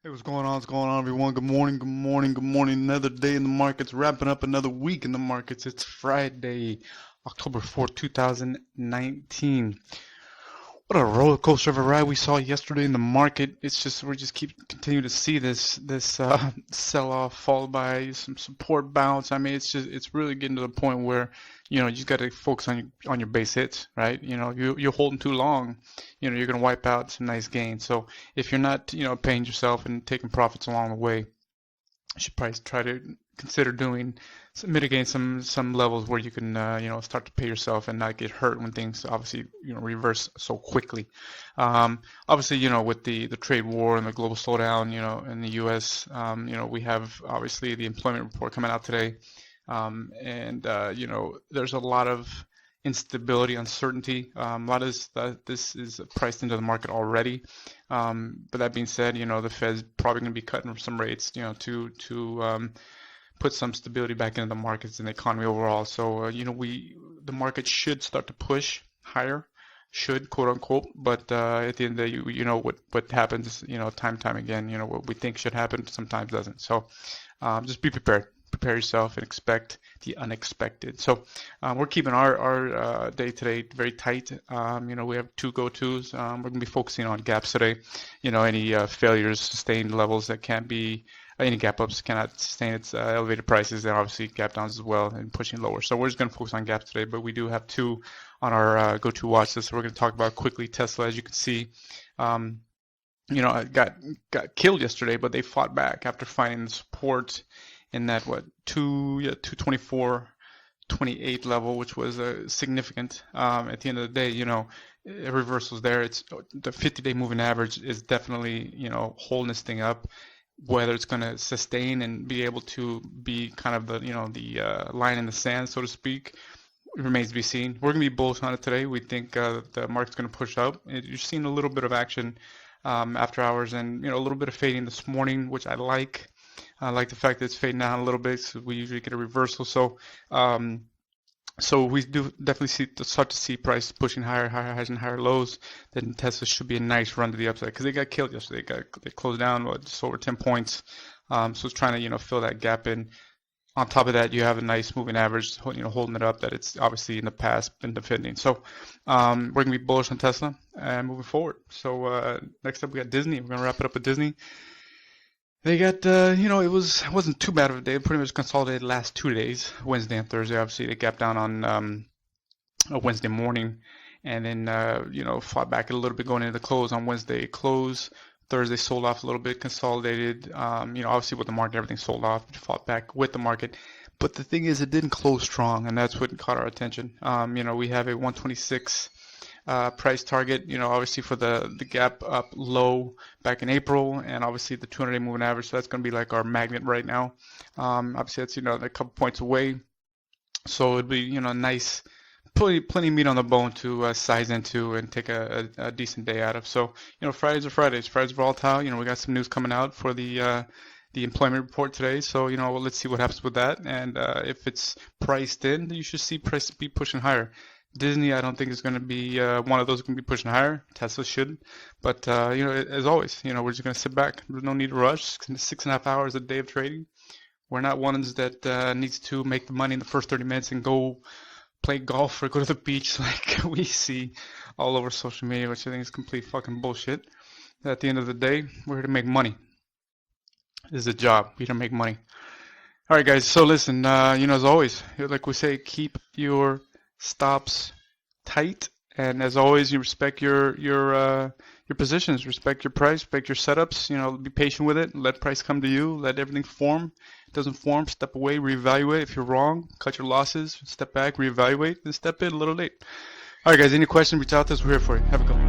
Hey, what's going on? What's going on, everyone? Good morning, good morning, good morning. Another day in the markets, wrapping up another week in the markets. It's Friday, October 4th, 2019. What a roller coaster of a ride we saw yesterday in the market. It's just we just keep continue to see this sell off followed by some support bounce. I mean, it's really getting to the point where you just got to focus on your base hits, right? You're holding too long, you're gonna wipe out some nice gains. So if you're not paying yourself and taking profits along the way, you should probably try to consider mitigating some levels where you can start to pay yourself and not get hurt when things obviously reverse so quickly. Obviously, with the trade war and the global slowdown, in the U.S., we have obviously the employment report coming out today, and there's a lot of instability, uncertainty. A lot of this is priced into the market already. But that being said, the Fed's probably going to be cutting some rates, to put some stability back into the markets and the economy overall. So, the market should start to push higher, should, quote unquote. But at the end of the day, what happens, time and time again, what we think should happen sometimes doesn't. So just be prepared. Prepare yourself and expect the unexpected. So we're keeping our day today very tight. We have two go-tos. We're going to be focusing on gaps today. Any failures, sustained levels that can't be, any gap ups cannot sustain its elevated prices, and obviously gap downs as well and pushing lower. So we're just going to focus on gaps today, but we do have two on our go-to watch list. So we're going to talk about quickly Tesla. As you can see, it got killed yesterday, but they fought back after finding the support in that 224.28 level, which was significant. At the end of the day, reversals there. It's the 50-day moving average is definitely holding this thing up. Whether it's going to sustain and be able to be kind of the line in the sand, so to speak, remains to be seen. We're going to be bullish on it today. We think the market's going to push up. You're seeing a little bit of action after hours, and a little bit of fading this morning, which I like. I like the fact that it's fading down a little bit, so we usually get a reversal. So we do definitely start to see price pushing higher highs and higher lows. Then Tesla should be a nice run to the upside because they got killed yesterday. They closed down just over 10 points. So it's trying to fill that gap in. On top of that, you have a nice moving average, holding it up that it's obviously in the past been defending. So we're gonna be bullish on Tesla and moving forward. So next up we got Disney. We're gonna wrap it up with Disney. They got, it wasn't too bad of a day. Pretty much consolidated last 2 days, Wednesday and Thursday. Obviously, they gapped down on a Wednesday morning, and then fought back a little bit going into the close on Wednesday. Close Thursday sold off a little bit, consolidated. Obviously with the market, everything sold off. Fought back with the market, but the thing is, it didn't close strong, and that's what caught our attention. We have a 126. Price target, obviously for the gap up low back in April, and obviously the 200-day moving average. So that's going to be like our magnet right now. Obviously that's a couple points away, so it'd be nice, plenty of meat on the bone to size into and take a decent day out of. So Fridays are Fridays. Fridays are volatile. We got some news coming out for the employment report today. So let's see what happens with that, and if it's priced in, you should see price be pushing higher. Disney, I don't think is going to be one of those going to be pushing higher. Tesla should, but as always, we're just going to sit back. There's no need to rush. 6.5 hours a day of trading. We're not ones that needs to make the money in the first 30 minutes and go play golf or go to the beach like we see all over social media, which I think is complete fucking bullshit. At the end of the day, we're here to make money. This is a job. We're here to make money. All right, guys. So listen, as always, like we say, keep your stops tight, and as always, you respect your positions, respect your price, respect your setups. Be patient with it. Let price come to you. Let everything form. If it doesn't form, step away, reevaluate. If you're wrong, cut your losses, step back, reevaluate, then step in a little late. All right, guys. Any questions? Reach out to us. We're here for you. Have a good one.